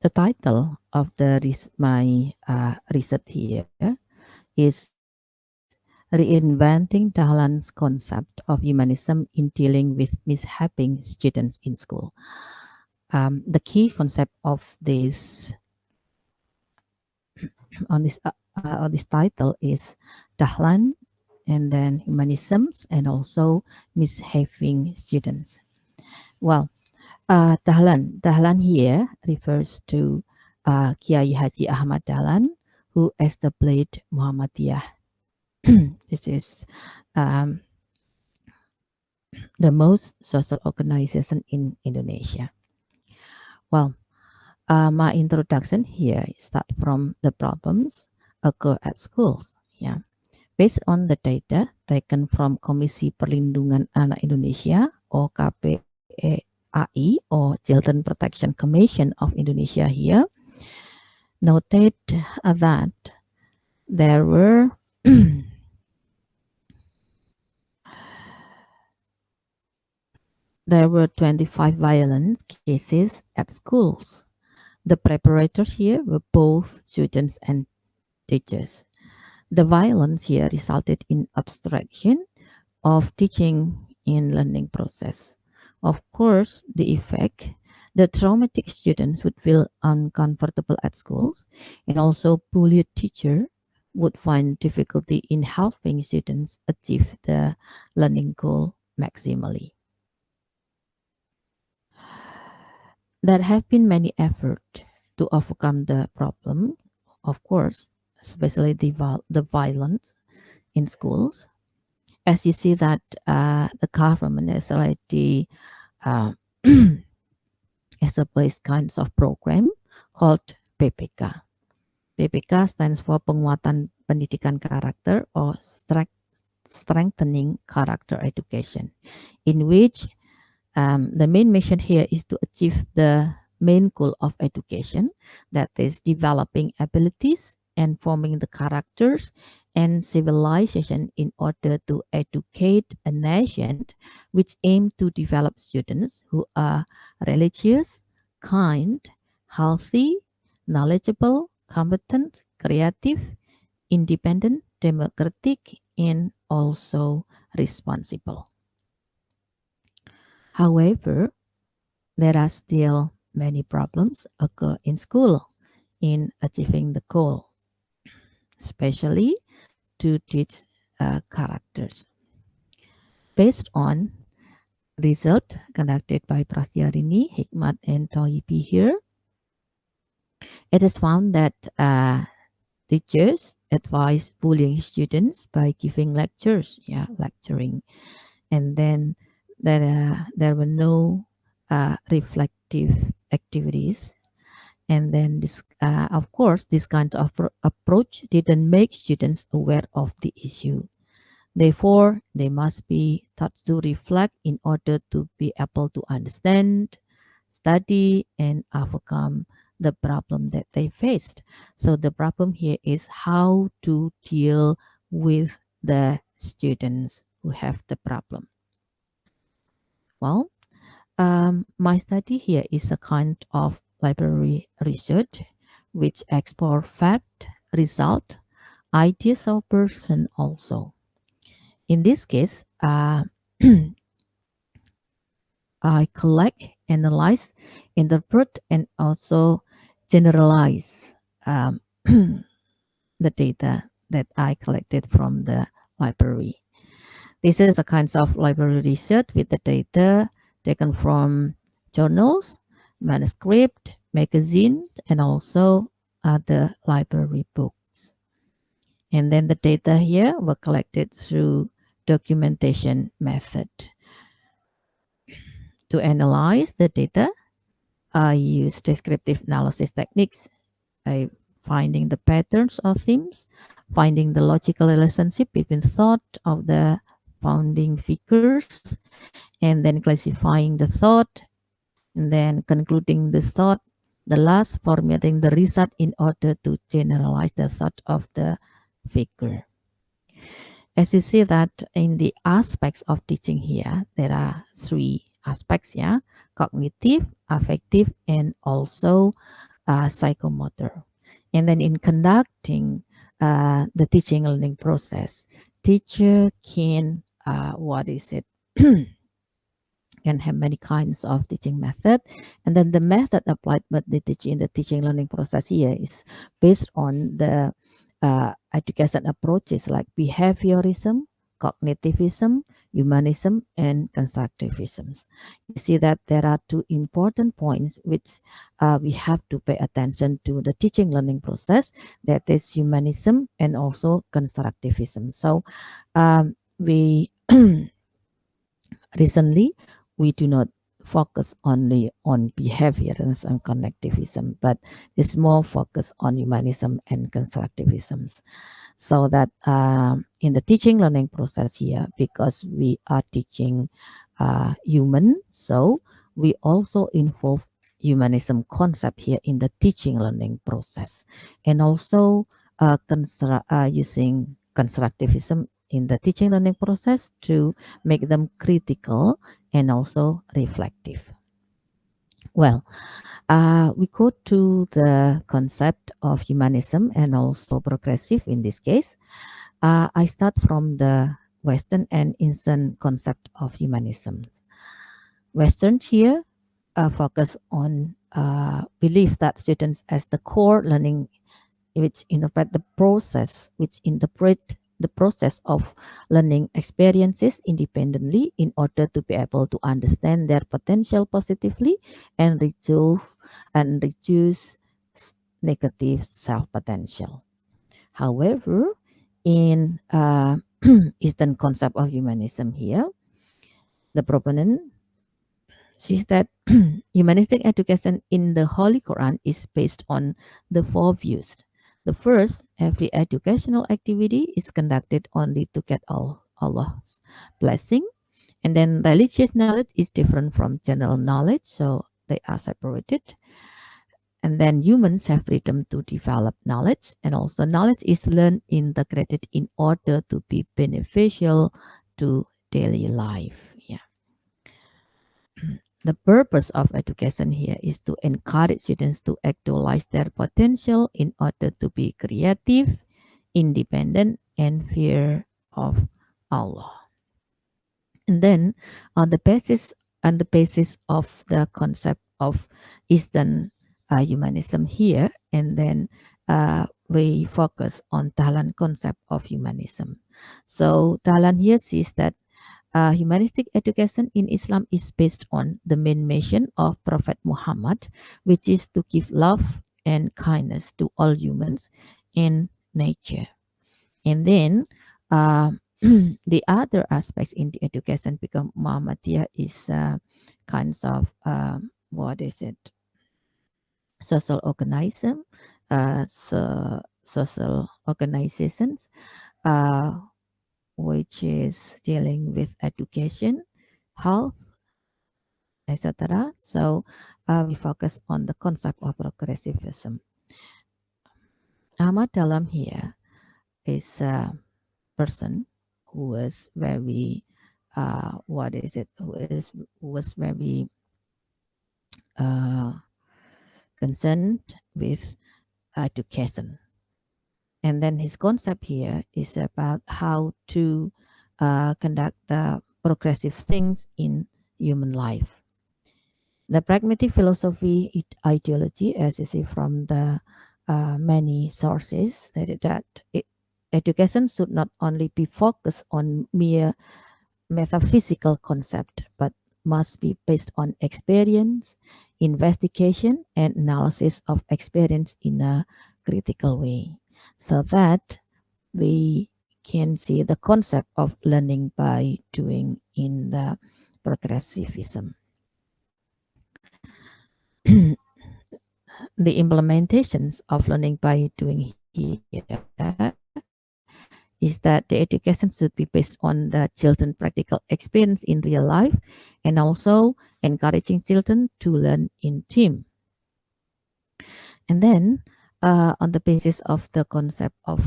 The title of my research here is Reinventing Dahlan's concept of humanism in dealing with mishaving students in school. The key concept of this on this title is Dahlan, and then humanisms, and also mishaving students. Well, Dahlan here refers to Kiai Haji Ahmad Dahlan, who established Muhammadiyah. This is um, the most social organization in Indonesia. Well, my introduction here start from the problems occur at schools. Yeah, based on the data taken from Komisi Perlindungan Anak Indonesia or KPAI or Children Protection Commission of Indonesia here, noted that there were there were 25 violent cases at schools. The preparators here were both students and teachers. The violence here resulted in abstraction of teaching and learning process. Of course, the effect, the traumatic students would feel uncomfortable at schools, and also bullied teacher would find difficulty in helping students achieve the learning goal maximally. There have been many efforts to overcome the problem, of course, especially the violence in schools. As you see that the government has already uh, established kinds of program called PPK. PPK stands for Penguatan Pendidikan Karakter or Strengthening Character Education, in which the main mission here is to achieve the main goal of education, that is developing abilities and forming the characters and civilization in order to educate a nation which aim to develop students who are religious, kind, healthy, knowledgeable, competent, creative, independent, democratic, and also responsible. However, there are still many problems occur in school in achieving the goal, especially to teach characters. Based on result conducted by Prasyarini, Hikmat, and Toyipi here, it is found that teachers advise bullying students by giving lectures, lecturing, and then there were no reflective activities. And then this, of course, this kind of approach didn't make students aware of the issue. Therefore, they must be taught to reflect in order to be able to understand, study, and overcome the problem that they faced. So the problem here is how to deal with the students who have the problem. Well, my study here is a kind of library research which explore fact, result, ideas of person also. In this case, I collect, analyze, interpret, and also generalize the data that I collected from the library. This is a kind of library research with the data taken from journals, manuscript, magazines, and also other library books. And then the data here were collected through documentation method. To analyze the data, I use descriptive analysis techniques by finding the patterns or themes, finding the logical relationship between thought of the founding figures, and then classifying the thought, and then concluding the thought, the last formatting the result in order to generalize the thought of the figure. As you see that in the aspects of teaching here, there are three aspects, cognitive, affective, and also psychomotor. And then in conducting the teaching learning process, teacher can, what is it? Can have many kinds of teaching method, and then the method applied by the teaching in the teaching learning process here is based on the education approaches like behaviorism, cognitivism, humanism, and constructivism. You see that there are two important points which we have to pay attention to the teaching learning process, that is humanism and also constructivism. So we recently, we do not focus only on behaviorism and connectivism, but it's more focused on humanism and constructivism. So that in the teaching learning process here, because we are teaching human, so we also involve humanism concept here in the teaching learning process, and also using constructivism in the teaching learning process to make them critical and also reflective. Well, we go to the concept of humanism and also progressive in this case. I start from the Western and Eastern concept of humanism. Western here focus on belief that students as the core learning, which interpret the process of learning experiences independently in order to be able to understand their potential positively and reduce negative self potential. However, in Eastern concept of humanism here, the proponent says that humanistic education in the Holy Quran is based on the four views. The first, every educational activity is conducted only to get Allah's blessing. And then religious knowledge is different from general knowledge, so they are separated. And then humans have freedom to develop knowledge, and also knowledge is learned, integrated in order to be beneficial to daily life. Yeah. The purpose of education here is to encourage students to actualize their potential in order to be creative, independent, and fear of Allah. And then on the basis of the concept of Eastern humanism here, and then we focus on Dahlan concept of humanism. So Dahlan here sees that humanistic education in Islam is based on the main mission of Prophet Muhammad, which is to give love and kindness to all humans in nature. And then the other aspects in the education become Muhammadiyah is kinds of what is it? Social organism, social organizations, uh, which is dealing with education, health, etc. So we focus on the concept of progressivism. Ahmad Dalam here is a person who was very, what is it? Who was very uh, concerned with education. And then his concept here is about how to conduct the progressive things in human life. The pragmatic philosophy ideology, as you see from the many sources, education should not only be focused on mere metaphysical concept, but must be based on experience, investigation, and analysis of experience in a critical way, so that we can see the concept of learning by doing in the progressivism. The implementations of learning by doing here is that the education should be based on the children practical experience in real life, and also encouraging children to learn in team. And then on the basis of the concept of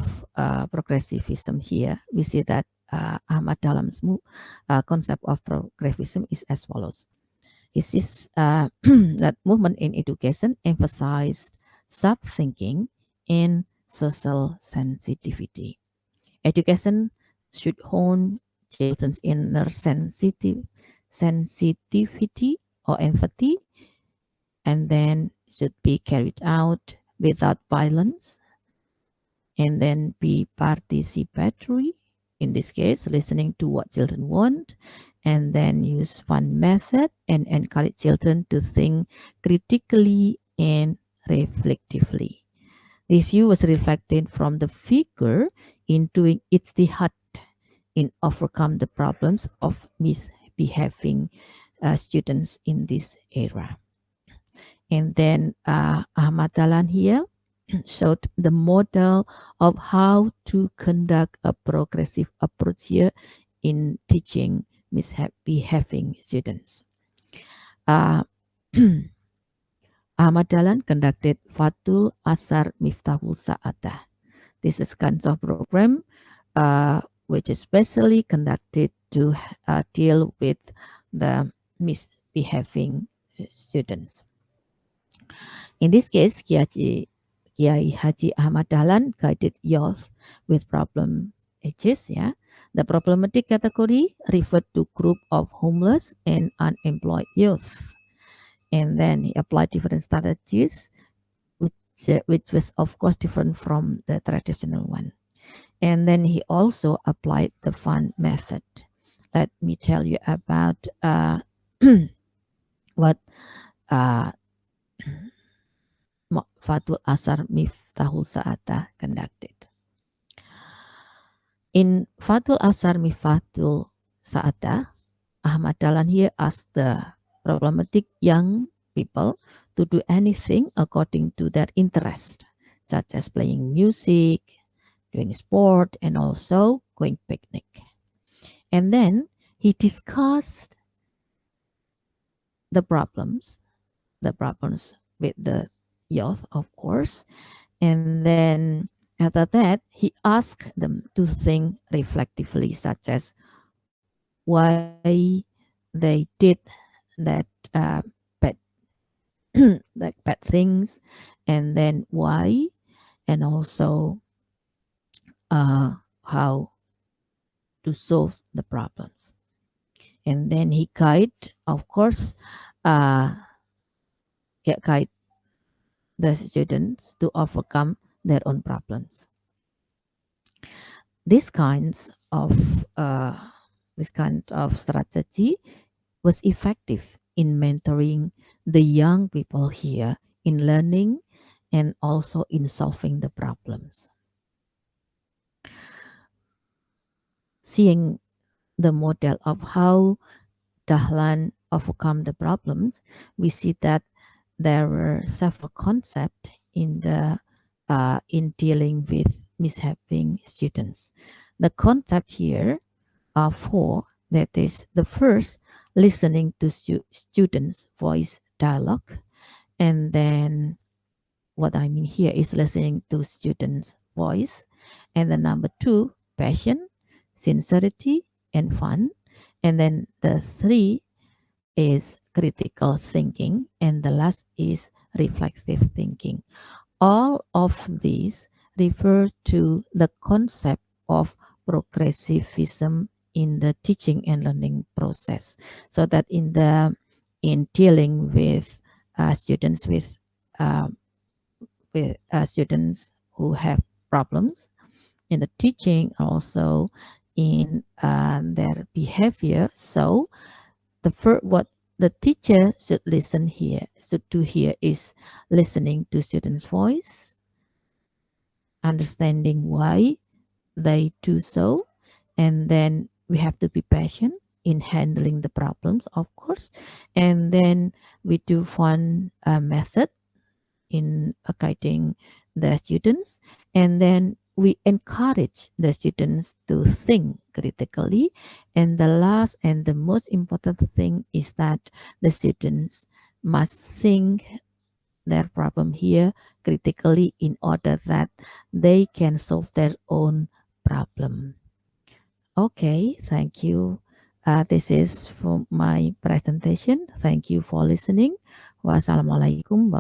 progressivism here, we see that Ahmad Dalam's concept of progressivism is as follows. It is that movement in education emphasized sub-thinking, and social sensitivity. Education should hone children's inner sensitivity or empathy, and then should be carried out without violence, and then be participatory. In this case, listening to what children want, and then use fun method and encourage children to think critically and reflectively. This view was reflected from the figure in doing ijtihad in overcome the problems of misbehaving students in this era. And then Ahmad Dahlan here showed the model of how to conduct a progressive approach here in teaching misbehaving students. Uh, Ahmad Dahlan conducted Fatul Asar Miftahul Sa'adah. This is kinds of program which is specially conducted to deal with the misbehaving students. In this case, Kiai Haji Ahmad Dahlan guided youth with problem ages. Yeah, the problematic category referred to group of homeless and unemployed youth, and then he applied different strategies, which was of course different from the traditional one. And then he also applied the fun method. Let me tell you about what uh, Fatul Asar Miftahul Sa'adah conducted. In Fatul Asar Miftahul Sa'adah, Ahmad Dahlan here asked the problematic young people to do anything according to their interest, such as playing music, doing sport, and also going picnic. And then he discussed the problems with the youth, of course. And then after that, he asked them to think reflectively, such as why they did that bad, like bad things, and then why, and also how to solve the problems. And then he guide, of course, uh, guide the students to overcome their own problems. This kinds of this kind of strategy was effective in mentoring the young people here in learning and also in solving the problems. Seeing the model of how Dahlan overcome the problems, we see that there were several concepts in dealing with misbehaving students. The concept here are four. That is the first, listening to students' voice dialogue, and then what I mean here is listening to students' voice, and then number two, passion, sincerity, and fun, and then the three is critical thinking, and the last is reflective thinking. All of these refer to the concept of progressivism in the teaching and learning process, so that in dealing with students uh, with students who have problems in the teaching, also in their behavior. So the first, what the teacher should listen here should do here is listening to students' voice, understanding why they do so, and then we have to be patient in handling the problems, of course, and then we do fun method in guiding the students, and then we encourage the students to think critically, and the last and the most important thing is that the students must think their problem here critically in order that they can solve their own problem. Okay, thank you. This is for my presentation. Thank you for listening. Wassalamualaikum warahmatullahi